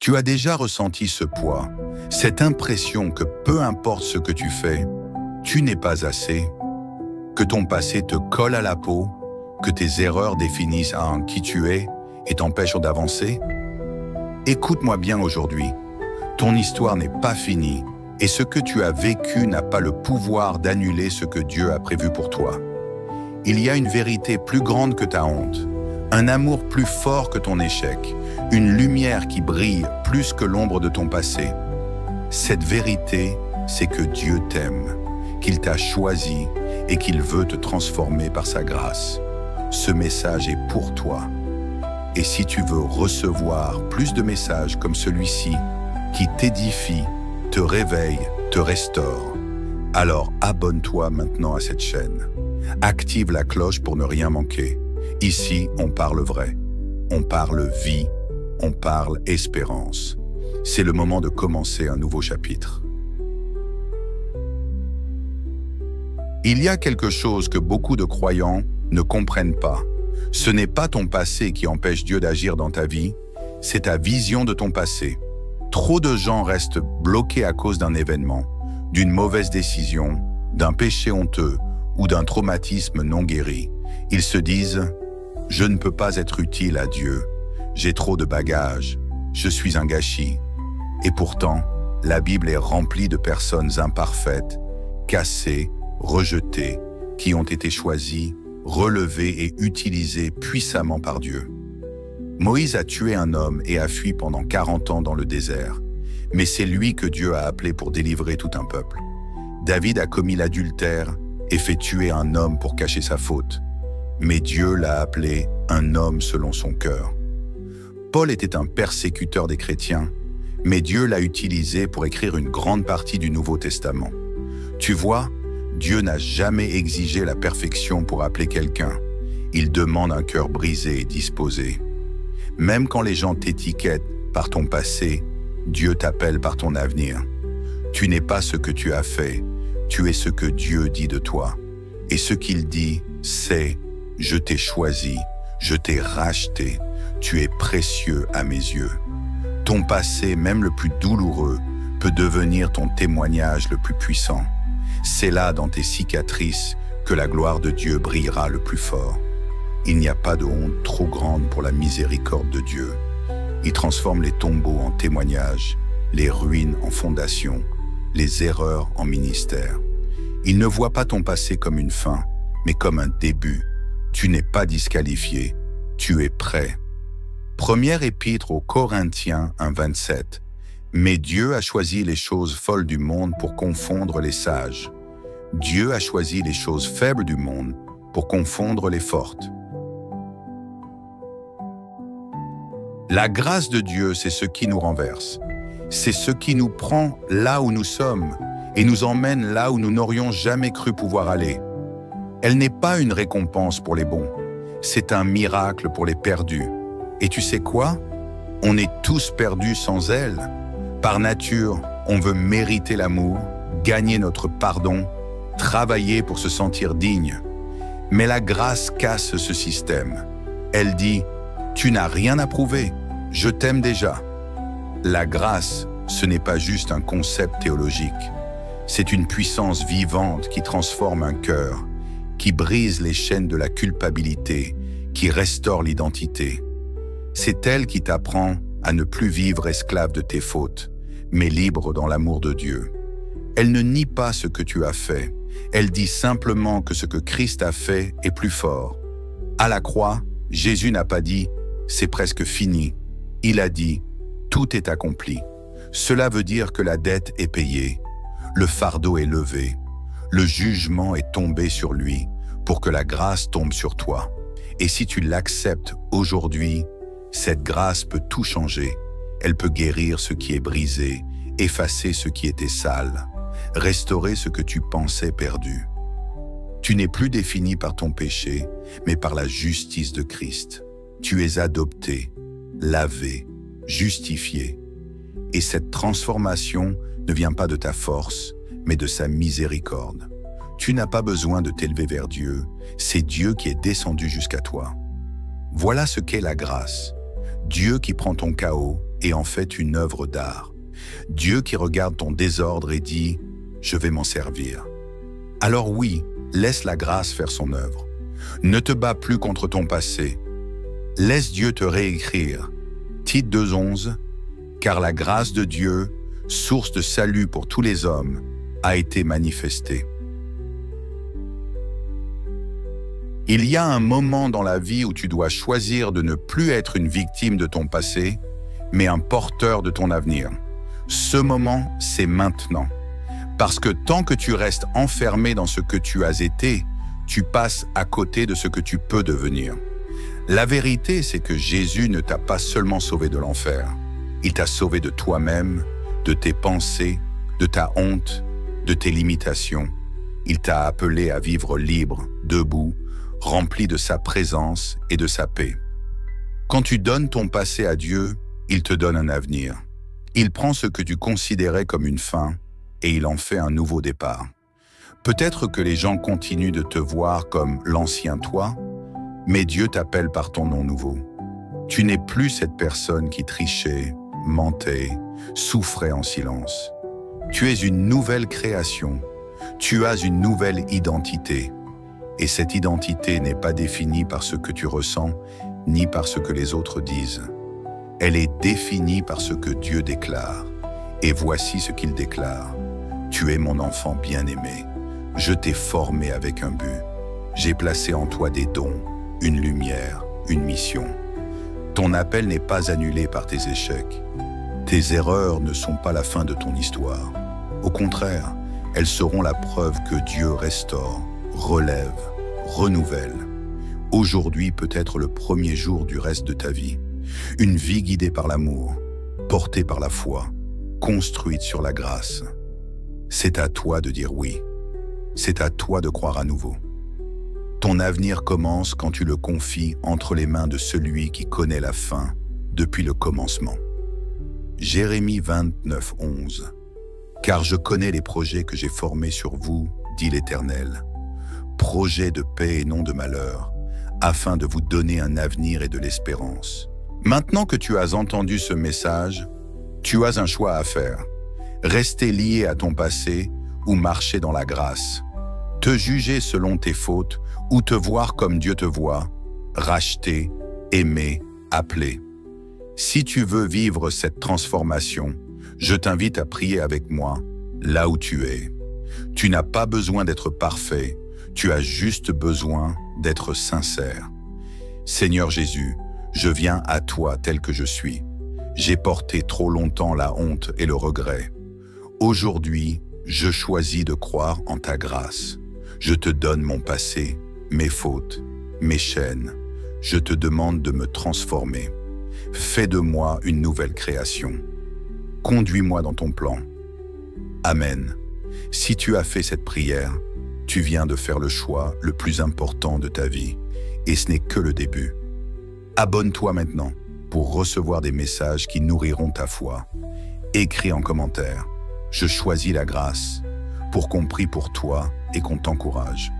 Tu as déjà ressenti ce poids, cette impression que peu importe ce que tu fais, tu n'es pas assez, que ton passé te colle à la peau, que tes erreurs définissent qui tu es et t'empêchent d'avancer? Écoute-moi bien aujourd'hui, ton histoire n'est pas finie et ce que tu as vécu n'a pas le pouvoir d'annuler ce que Dieu a prévu pour toi. Il y a une vérité plus grande que ta honte, un amour plus fort que ton échec, une lumière qui brille plus que l'ombre de ton passé. Cette vérité, c'est que Dieu t'aime, qu'il t'a choisi et qu'il veut te transformer par sa grâce. Ce message est pour toi. Et si tu veux recevoir plus de messages comme celui-ci, qui t'édifie, te réveille, te restaure, alors abonne-toi maintenant à cette chaîne. Active la cloche pour ne rien manquer. Ici, on parle vrai, on parle vie, on parle espérance. C'est le moment de commencer un nouveau chapitre. Il y a quelque chose que beaucoup de croyants ne comprennent pas. Ce n'est pas ton passé qui empêche Dieu d'agir dans ta vie, c'est ta vision de ton passé. Trop de gens restent bloqués à cause d'un événement, d'une mauvaise décision, d'un péché honteux ou d'un traumatisme non guéri. Ils se disent « Je ne peux pas être utile à Dieu, j'ai trop de bagages, je suis un gâchis ». Et pourtant, la Bible est remplie de personnes imparfaites, cassées, rejetées, qui ont été choisies, relevées et utilisées puissamment par Dieu. Moïse a tué un homme et a fui pendant 40 ans dans le désert, mais c'est lui que Dieu a appelé pour délivrer tout un peuple. David a commis l'adultère et fait tuer un homme pour cacher sa faute, mais Dieu l'a appelé un homme selon son cœur. Paul était un persécuteur des chrétiens, mais Dieu l'a utilisé pour écrire une grande partie du Nouveau Testament. Tu vois, Dieu n'a jamais exigé la perfection pour appeler quelqu'un. Il demande un cœur brisé et disposé. Même quand les gens t'étiquettent par ton passé, Dieu t'appelle par ton avenir. Tu n'es pas ce que tu as fait, tu es ce que Dieu dit de toi. Et ce qu'il dit, c'est « Je t'ai choisi, je t'ai racheté, tu es précieux à mes yeux ». Ton passé, même le plus douloureux, peut devenir ton témoignage le plus puissant. C'est là, dans tes cicatrices, que la gloire de Dieu brillera le plus fort. Il n'y a pas de honte trop grande pour la miséricorde de Dieu. Il transforme les tombeaux en témoignages, les ruines en fondations, les erreurs en ministère. Il ne voit pas ton passé comme une fin, mais comme un début. Tu n'es pas disqualifié, tu es prêt. Première épître aux Corinthiens 1,27. Mais Dieu a choisi les choses folles du monde pour confondre les sages. Dieu a choisi les choses faibles du monde pour confondre les fortes. La grâce de Dieu, c'est ce qui nous renverse. C'est ce qui nous prend là où nous sommes et nous emmène là où nous n'aurions jamais cru pouvoir aller. Elle n'est pas une récompense pour les bons, c'est un miracle pour les perdus. Et tu sais quoi? On est tous perdus sans elle. Par nature, on veut mériter l'amour, gagner notre pardon, travailler pour se sentir digne. Mais la grâce casse ce système. Elle dit « Tu n'as rien à prouver, je t'aime déjà ». La grâce, ce n'est pas juste un concept théologique. C'est une puissance vivante qui transforme un cœur, qui brise les chaînes de la culpabilité, qui restaure l'identité. C'est elle qui t'apprend à ne plus vivre esclave de tes fautes, mais libre dans l'amour de Dieu. Elle ne nie pas ce que tu as fait, elle dit simplement que ce que Christ a fait est plus fort. À la croix, Jésus n'a pas dit « c'est presque fini ». Il a dit « tout est accompli ». Cela veut dire que la dette est payée, le fardeau est levé, le jugement est tombé sur lui pour que la grâce tombe sur toi. Et si tu l'acceptes aujourd'hui, cette grâce peut tout changer. Elle peut guérir ce qui est brisé, effacer ce qui était sale, restaurer ce que tu pensais perdu. Tu n'es plus défini par ton péché, mais par la justice de Christ. Tu es adopté, lavé, justifié. Et cette transformation ne vient pas de ta force, mais de sa miséricorde. Tu n'as pas besoin de t'élever vers Dieu, c'est Dieu qui est descendu jusqu'à toi. Voilà ce qu'est la grâce. Dieu qui prend ton chaos et en fait une œuvre d'art. Dieu qui regarde ton désordre et dit « Je vais m'en servir ». Alors oui, laisse la grâce faire son œuvre. Ne te bats plus contre ton passé. Laisse Dieu te réécrire. Tite 2:11, car la grâce de Dieu, source de salut pour tous les hommes, a été manifestée. Il y a un moment dans la vie où tu dois choisir de ne plus être une victime de ton passé, mais un porteur de ton avenir. Ce moment, c'est maintenant. Parce que tant que tu restes enfermé dans ce que tu as été, tu passes à côté de ce que tu peux devenir. La vérité, c'est que Jésus ne t'a pas seulement sauvé de l'enfer. Il t'a sauvé de toi-même, de tes pensées, de ta honte, de tes limitations. Il t'a appelé à vivre libre, debout, rempli de sa présence et de sa paix. Quand tu donnes ton passé à Dieu, il te donne un avenir. Il prend ce que tu considérais comme une fin et il en fait un nouveau départ. Peut-être que les gens continuent de te voir comme l'ancien toi, mais Dieu t'appelle par ton nom nouveau. Tu n'es plus cette personne qui trichait, mentait, souffrait en silence. Tu es une nouvelle création. Tu as une nouvelle identité. Et cette identité n'est pas définie par ce que tu ressens, ni par ce que les autres disent. Elle est définie par ce que Dieu déclare. Et voici ce qu'il déclare. Tu es mon enfant bien-aimé. Je t'ai formé avec un but. J'ai placé en toi des dons, une lumière, une mission. Ton appel n'est pas annulé par tes échecs. Tes erreurs ne sont pas la fin de ton histoire. Au contraire, elles seront la preuve que Dieu restaure, relève, renouvelle. Aujourd'hui peut être le premier jour du reste de ta vie. Une vie guidée par l'amour, portée par la foi, construite sur la grâce. C'est à toi de dire oui. C'est à toi de croire à nouveau. Ton avenir commence quand tu le confies entre les mains de celui qui connaît la fin depuis le commencement. Jérémie 29:11. Car je connais les projets que j'ai formés sur vous, dit l'Éternel. Projets de paix et non de malheur, afin de vous donner un avenir et de l'espérance. Maintenant que tu as entendu ce message, tu as un choix à faire. Rester lié à ton passé ou marcher dans la grâce. Te juger selon tes fautes ou te voir comme Dieu te voit, racheté, aimé, appelé. Si tu veux vivre cette transformation, je t'invite à prier avec moi, là où tu es. Tu n'as pas besoin d'être parfait, tu as juste besoin d'être sincère. Seigneur Jésus, je viens à toi tel que je suis. J'ai porté trop longtemps la honte et le regret. Aujourd'hui, je choisis de croire en ta grâce. Je te donne mon passé, mes fautes, mes chaînes. Je te demande de me transformer. Fais de moi une nouvelle création. Conduis-moi dans ton plan. Amen. Si tu as fait cette prière, tu viens de faire le choix le plus important de ta vie, et ce n'est que le début. Abonne-toi maintenant pour recevoir des messages qui nourriront ta foi. Écris en commentaire « Je choisis la grâce » pour qu'on prie pour toi et qu'on t'encourage.